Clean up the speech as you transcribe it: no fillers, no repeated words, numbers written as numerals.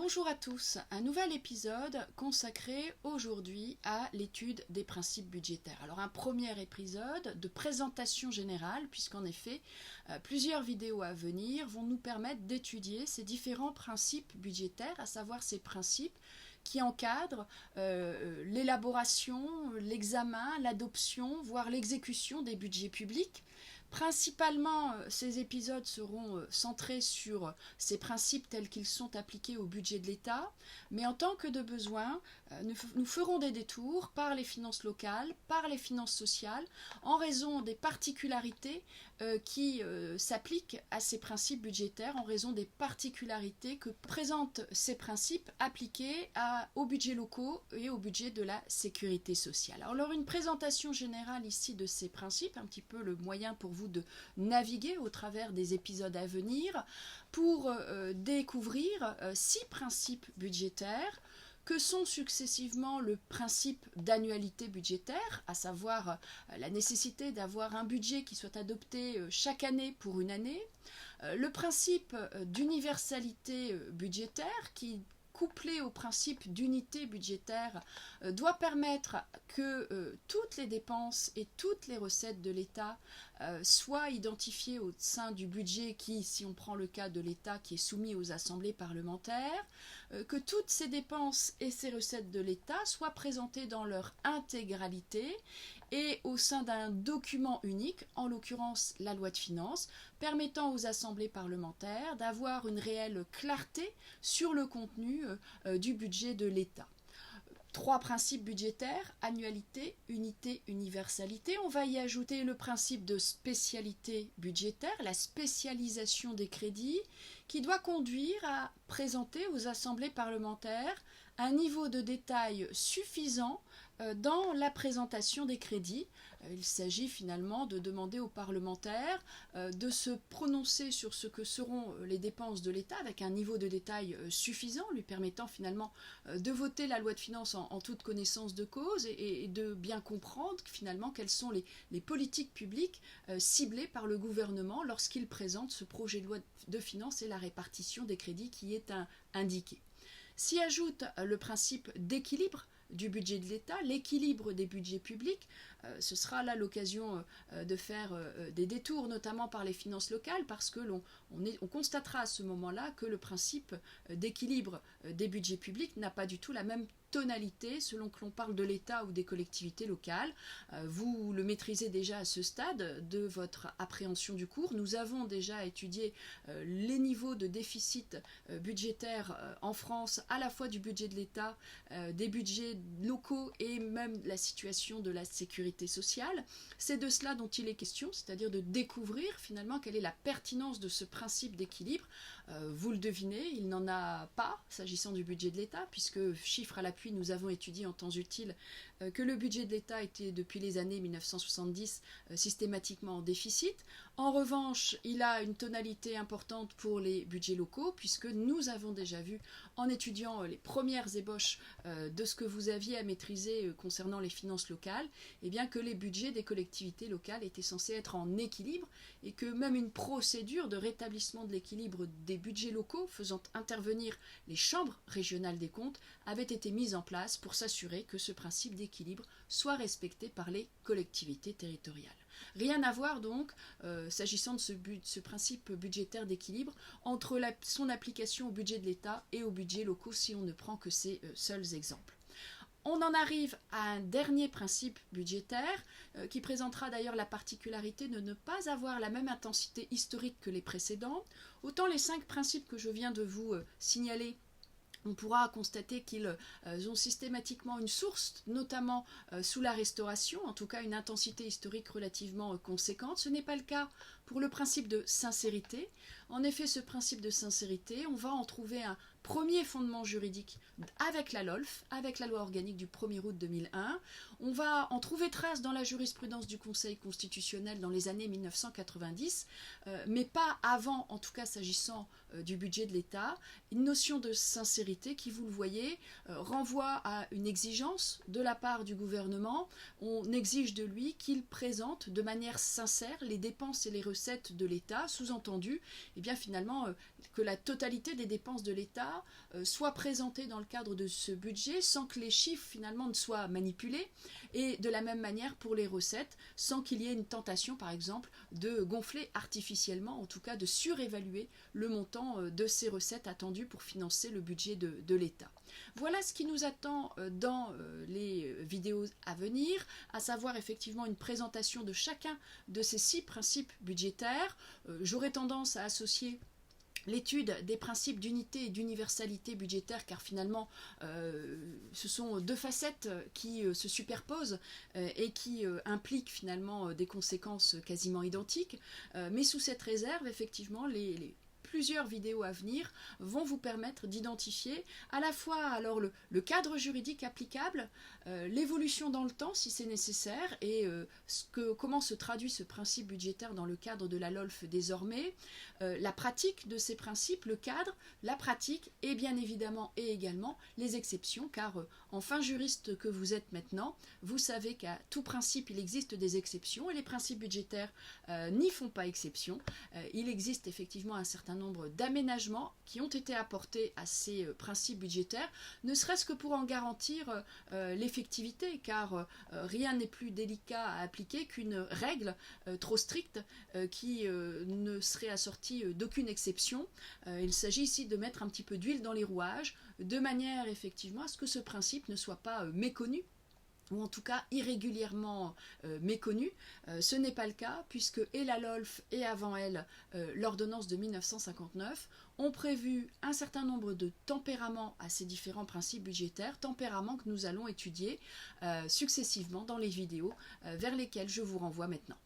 Bonjour à tous, un nouvel épisode consacré aujourd'hui à l'étude des principes budgétaires. Alors un premier épisode de présentation générale, puisqu'en effet plusieurs vidéos à venir vont nous permettre d'étudier ces différents principes budgétaires, à savoir ces principes qui encadrent l'élaboration, l'examen, l'adoption, voire l'exécution des budgets publics. Principalement, ces épisodes seront centrés sur ces principes tels qu'ils sont appliqués au budget de l'État, mais en tant que de besoin, nous ferons des détours par les finances locales, par les finances sociales, en raison des particularités qui s'appliquent à ces principes budgétaires, en raison des particularités que présentent ces principes appliqués aux budgets locaux et au budget de la sécurité sociale. Alors une présentation générale ici de ces principes, un petit peu le moyen pour vous de naviguer au travers des épisodes à venir pour découvrir 6 principes budgétaires que sont successivement le principe d'annualité budgétaire, à savoir la nécessité d'avoir un budget qui soit adopté chaque année pour une année, le principe d'universalité budgétaire qui couplé au principe d'unité budgétaire, doit permettre que toutes les dépenses et toutes les recettes de l'État soient identifiées au sein du budget qui, si on prend le cas de l'État qui est soumis aux assemblées parlementaires, que toutes ces dépenses et ces recettes de l'État soient présentées dans leur intégralité et au sein d'un document unique, en l'occurrence la loi de finances, permettant aux assemblées parlementaires d'avoir une réelle clarté sur le contenu du budget de l'État. 3 principes budgétaires, annualité, unité, universalité. On va y ajouter le principe de spécialité budgétaire, la spécialisation des crédits, qui doit conduire à présenter aux assemblées parlementaires un niveau de détail suffisant dans la présentation des crédits. Il s'agit finalement de demander aux parlementaires de se prononcer sur ce que seront les dépenses de l'État avec un niveau de détail suffisant, lui permettant finalement de voter la loi de finances en toute connaissance de cause et de bien comprendre finalement quelles sont les politiques publiques ciblées par le gouvernement lorsqu'il présente ce projet de loi de finances et la répartition des crédits qui est indiqué. S'y ajoute le principe d'équilibre du budget de l'État, l'équilibre des budgets publics. Ce sera là l'occasion de faire des détours, notamment par les finances locales, parce que on constatera à ce moment-là que le principe d'équilibre des budgets publics n'a pas du tout la même tonalité selon que l'on parle de l'État ou des collectivités locales. Vous le maîtrisez déjà à ce stade de votre appréhension du cours. Nous avons déjà étudié les niveaux de déficit budgétaire en France, à la fois du budget de l'État, des budgets locaux et même la situation de la sécurité sociale. C'est de cela dont il est question, c'est-à-dire de découvrir finalement quelle est la pertinence de ce principe d'équilibre. Vous le devinez, il n'en a pas s'agissant du budget de l'État, puisque chiffre à l'appui, nous avons étudié en temps utile que le budget de l'État était depuis les années 1970 systématiquement en déficit. En revanche, il a une tonalité importante pour les budgets locaux, puisque nous avons déjà vu en étudiant les premières ébauches de ce que vous aviez à maîtriser concernant les finances locales, eh bien que les budgets des collectivités locales étaient censés être en équilibre et que même une procédure de rétablissement de l'équilibre des budgets locaux faisant intervenir les chambres régionales des comptes avait été mise en place pour s'assurer que ce principe d'équilibre soit respecté par les collectivités territoriales. Rien à voir donc, s'agissant de ce principe budgétaire d'équilibre, entre son application au budget de l'État et aux budgets locaux si on ne prend que ces seuls exemples. On en arrive à un dernier principe budgétaire qui présentera d'ailleurs la particularité de ne pas avoir la même intensité historique que les précédents. Autant les 5 principes que je viens de vous signaler, on pourra constater qu'ils ont systématiquement une source, notamment sous la Restauration, en tout cas une intensité historique relativement conséquente. Ce n'est pas le cas pour le principe de sincérité. En effet, ce principe de sincérité, on va en trouver un premier fondement juridique avec la LOLF, avec la loi organique du 1er août 2001. On va en trouver trace dans la jurisprudence du Conseil constitutionnel dans les années 1990, mais pas avant, en tout cas s'agissant du budget de l'État. Une notion de sincérité qui, vous le voyez, renvoie à une exigence de la part du gouvernement. On exige de lui qu'il présente de manière sincère les dépenses et les recettes de l'État, sous-entendu, eh bien finalement, que la totalité des dépenses de l'État l'État soit présenté dans le cadre de ce budget sans que les chiffres finalement ne soient manipulés, et de la même manière pour les recettes, sans qu'il y ait une tentation par exemple de gonfler artificiellement, en tout cas de surévaluer le montant de ces recettes attendues pour financer le budget de l'État. Voilà ce qui nous attend dans les vidéos à venir, à savoir effectivement une présentation de chacun de ces 6 principes budgétaires. J'aurais tendance à associer l'étude des principes d'unité et d'universalité budgétaire, car finalement ce sont 2 facettes qui se superposent et qui impliquent finalement des conséquences quasiment identiques, mais sous cette réserve, effectivement, plusieurs vidéos à venir vont vous permettre d'identifier à la fois alors le cadre juridique applicable, l'évolution dans le temps si c'est nécessaire, et comment se traduit ce principe budgétaire dans le cadre de la LOLF désormais, la pratique de ces principes, le cadre, la pratique, et bien évidemment et également les exceptions, car enfin juriste que vous êtes maintenant, vous savez qu'à tout principe il existe des exceptions, et les principes budgétaires n'y font pas exception. Il existe effectivement un certain nombre d'aménagements qui ont été apportés à ces principes budgétaires, ne serait-ce que pour en garantir l'effectivité, car rien n'est plus délicat à appliquer qu'une règle trop stricte qui ne serait assortie d'aucune exception. Il s'agit ici de mettre un petit peu d'huile dans les rouages, de manière effectivement à ce que ce principe ne soit pas méconnu, ou en tout cas irrégulièrement méconnu. Ce n'est pas le cas, puisque et la LOLF et avant elle, l'ordonnance de 1959, ont prévu un certain nombre de tempéraments à ces différents principes budgétaires, tempéraments que nous allons étudier successivement dans les vidéos vers lesquelles je vous renvoie maintenant.